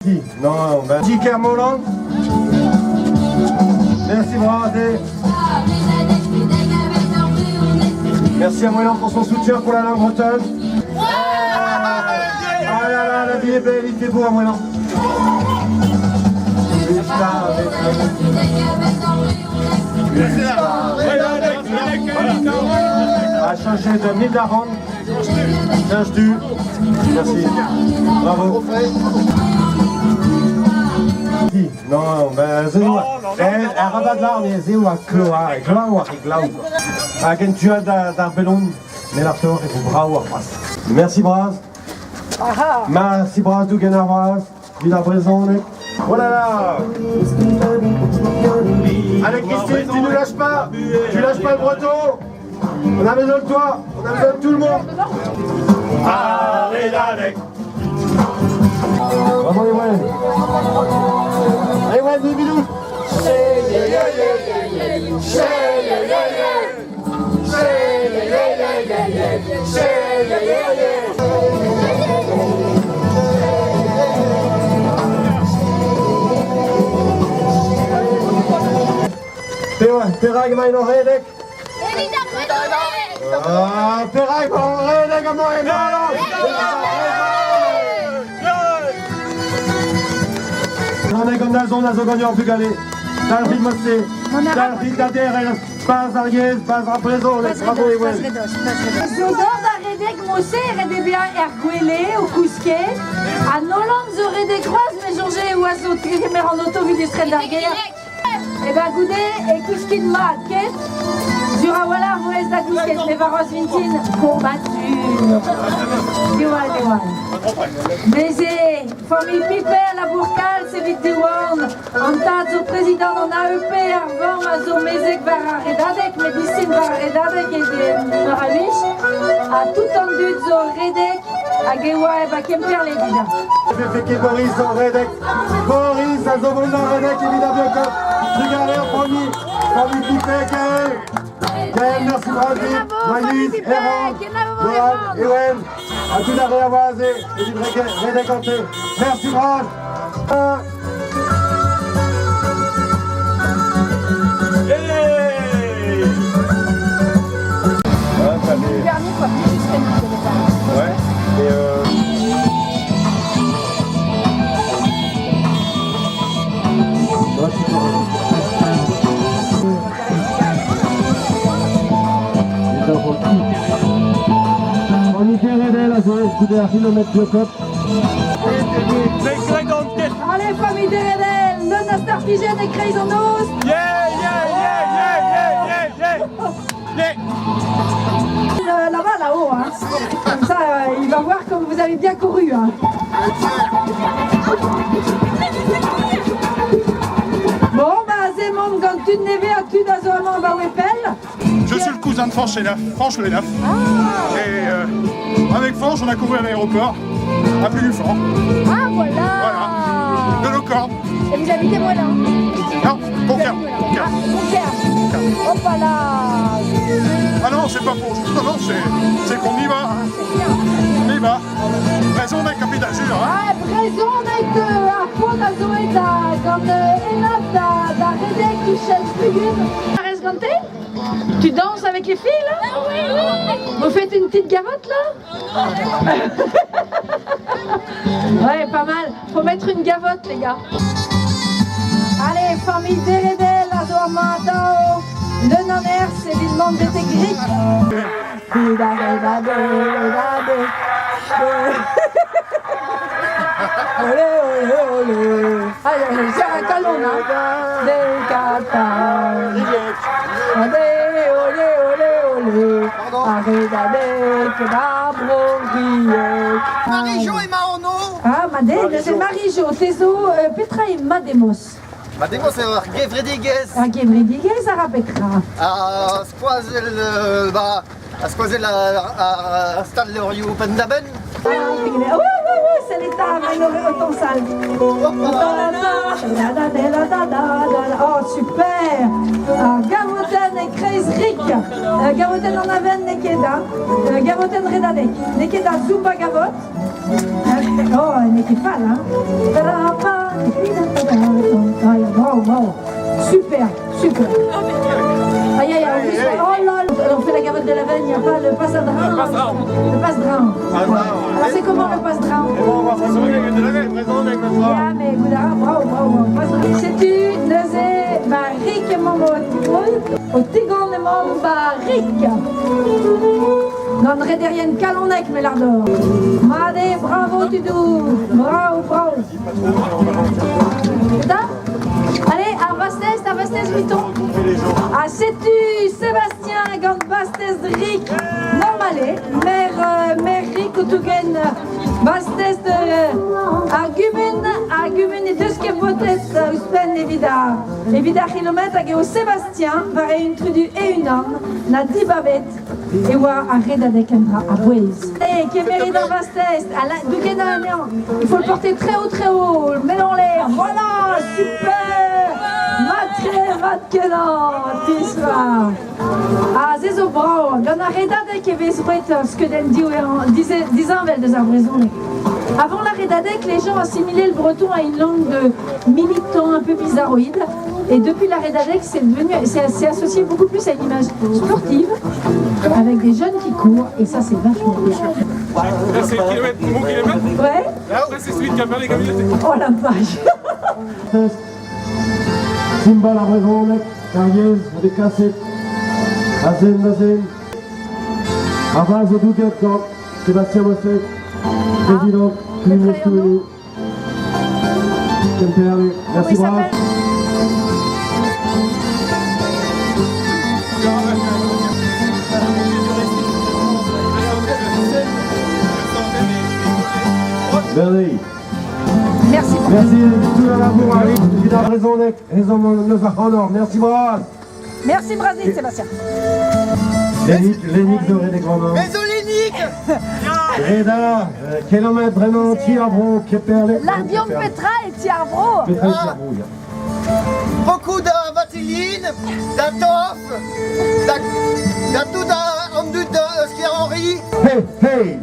Qui? Non, ben... Qui Kermoland? Merci Brasé. Merci à Moëlan pour son soutien pour la langue bretonne. Ah là là, la vie est belle, il fait beau à Moëlan. A changé de Midland. Change du. Merci. Bravo. Qui? Non, ben Zéou. Elle rabat de l'arme, Zéou à Cloa, Glau, Glau. A Gentua d'Arbelon, mais l'artor est pour Brau. Merci Braz. Merci Braz du Genarvaz. Villa Brezone. Oh là là! Allez Christine, tu ne lâches pas! Tu lâches pas le breton! On a besoin de toi! On a besoin de tout le monde! Allez, allez! Bravo Ewen! Ewen, des bilous! Perag mijn nog redelijk. Perag nog redelijk mooi man. On est comme la zone, la zone gagnant plus galé. Dans le rythme c'est, dans le rythme d'adhère, pas Ariès, pas Raprezo, les bravo et ouais. Zodor da redek mossé, redek bien erguelé au cousquet. À Noland zo redek croise, mais Georges et oiseau, mais en auto vidéo d'arguer. Et ben goudé et cousquet de mat, qu'est? Jurawala, mauvaise da cousquet, mais varos vintin, combattu. Diwal. Baiser, famille Piper, la bourcale, c'est vite Diwal. En tas au président, on a EP, avant, à zo mezek var redadek, médecine var redadek et de ravish. À tout entendu, zo redek, à Gewa et ba kemper les déjà. Je fais que Boris en redek. Boris, à zo bon en redek, évidemment que. Regardez, famille Piper, Gaël, merci Brasil, Magnus, Erwan, Goran, Ewen, à tout la réavoise et du redécanté. Merci Brad. Le dernier fois, plus juste ouais, et on y fait Redel, à écouter un kilomètre de côte. Allez, famille de Redel, non à Starfigène et Crazonos. Là-bas, là-haut, hein. Comme ça, il va voir comme vous avez bien couru. Hein. Bon, bah, c'est mon quand tu n'es à tu dans un moment, bah, je suis le cousin de Franche Le Naf. Et avec Franche, on a couru à l'aéroport, à Plugufort. Ah, voilà. De nos corps. Et vous habitez moi là? Non, Beaucaire. Hop là. Ah non, c'est pas pour juste, non, c'est qu'on y va. On y va. Raison d'un capital jure. Ah, raison d'un à fond à Zoéta, quand Elaf da Redek qui cherche plus. Reste ganté? Tu danses avec les filles là? Oui. Vous faites une petite gavotte là? Ouais, pas mal. Faut mettre une gavotte les gars. Allez, famille Deredel, Azoamata, le Naner, c'est l'élément de tes griques. Olé. Allez, c'est un calon hein. Des catas. Olé. Arrête Marie-Jo et Marono. Ah, Madé, c'est Marie-Jo, Tezo, Petra et Mademos. Mademos c'est Gevrediguez. Ah, Gevrediguez, Sarah Petra. A squazel a stad le Rio Pendaben. Oui, c'est l'état, mais il aurait autant sale. Oh, super. Gavoten et Kreisrik. Gavoten en Aven, Nekeda. Gavoten Redadek. Nekeda Zuba Gavot. Oh, Nekefal, hein. Super, super. Aïe, aïe, aïe. Oh là, on fait la gavotte de la veine, il n'y a pas le passe-drain. Le passe-drain. Alors c'est comment le passe-drain? Ja, mais goedara, bravo, bravo. C'est une de Barik en Mamot. Au Tigon de Mambarik. Non, Rederien Kalonek, Melardor. Made, bravo, Tudou. Bravo, bravo. Allez, à Vastes, Vuitton. À Setu, Sébastien, Gant Vastes, Rick, Normalé, Mère Rick, Outugen, Vastes, Argumen et deux skepotet, Uspen, Evida kilomètre, à Sébastien, var une trudu et une âme, na 10 babettes, et wa à Redadekendra, à Boise. Et qui mérite dans Vastes, à la Dougen à il faut le porter très haut, le mettre en l'air, voilà, super! Matkenan, tisva. Ah, zezo bravo. Gana redadek eves rouet skeden disant vel des arbrezons. Avant la redadek, les gens assimilaient le breton à une langue de militants un peu bizarroïde. Et depuis la redadek, c'est associé beaucoup plus à une image sportive, avec des jeunes qui courent, et ça c'est vachement bien. Là c'est le kilomètre, mon kilomètre. Ouais. Là après c'est celui de Quimper les communautés. Oh la vache. Simba la Brezonec, Carriez, avec Casset, Azen, Avaz au Douguet, Sébastien Mosset, Président, Clément Stouénou, Kemperle, merci bravo. Merci. Merci. Merci tout l'amour à Vida Brezonec, nos honors. Merci bravo. Merci Brasil, Sébastien. Lénique de Redek Romain. Mésolénique. Reda, kilomètre vraiment, Tiarbro, Kemperle. L'avion de Petra et Tiarbro. Petra et Tiarbro, Beaucoup de vatiline, d'atof, tout d'un homme de Skier Henry. Hey, hey!